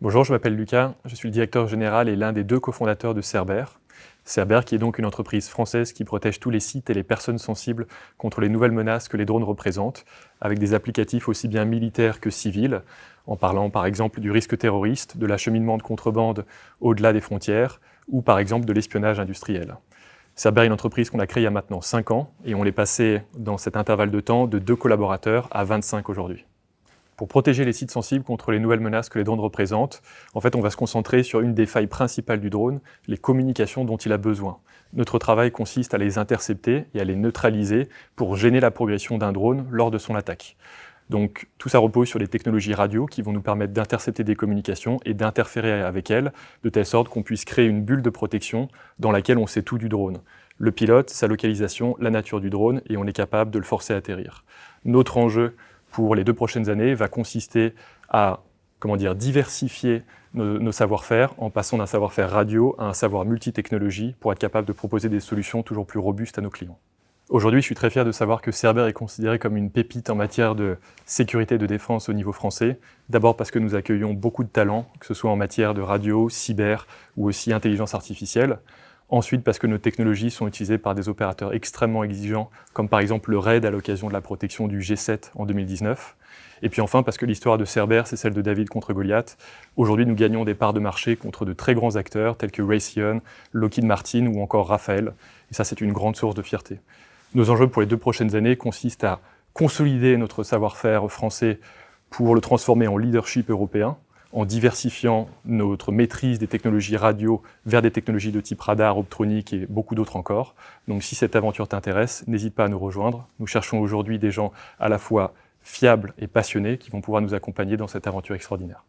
Bonjour, je m'appelle Lucas, je suis le directeur général et l'un des deux cofondateurs de Cerber. Cerber qui est donc une entreprise française qui protège tous les sites et les personnes sensibles contre les nouvelles menaces que les drones représentent, avec des applicatifs aussi bien militaires que civils, en parlant par exemple du risque terroriste, de l'acheminement de contrebande au-delà des frontières, ou par exemple de l'espionnage industriel. Cerber est une entreprise qu'on a créée il y a maintenant 5 ans, et on est passé dans cet intervalle de temps de 2 collaborateurs à 25 aujourd'hui. Pour protéger les sites sensibles contre les nouvelles menaces que les drones représentent, en fait, on va se concentrer sur une des failles principales du drone, les communications dont il a besoin. Notre travail consiste à les intercepter et à les neutraliser pour gêner la progression d'un drone lors de son attaque. Donc tout ça repose sur les technologies radio qui vont nous permettre d'intercepter des communications et d'interférer avec elles, de telle sorte qu'on puisse créer une bulle de protection dans laquelle on sait tout du drone. Le pilote, sa localisation, la nature du drone, et on est capable de le forcer à atterrir. Notre enjeu pour les 2 prochaines années va consister à diversifier nos savoir-faire en passant d'un savoir-faire radio à un savoir multitechnologie pour être capable de proposer des solutions toujours plus robustes à nos clients. Aujourd'hui, je suis très fier de savoir que Cerber est considéré comme une pépite en matière de sécurité et de défense au niveau français. D'abord parce que nous accueillons beaucoup de talents, que ce soit en matière de radio, cyber ou aussi intelligence artificielle. Ensuite, parce que nos technologies sont utilisées par des opérateurs extrêmement exigeants, comme par exemple le RAID à l'occasion de la protection du G7 en 2019. Et puis enfin, parce que l'histoire de Cerber, c'est celle de David contre Goliath. Aujourd'hui, nous gagnons des parts de marché contre de très grands acteurs tels que Raytheon, Lockheed Martin ou encore Rafael. Et ça, c'est une grande source de fierté. Nos enjeux pour les 2 prochaines années consistent à consolider notre savoir-faire français pour le transformer en leadership européen, en diversifiant notre maîtrise des technologies radio vers des technologies de type radar, optronique et beaucoup d'autres encore. Donc si cette aventure t'intéresse, n'hésite pas à nous rejoindre. Nous cherchons aujourd'hui des gens à la fois fiables et passionnés qui vont pouvoir nous accompagner dans cette aventure extraordinaire.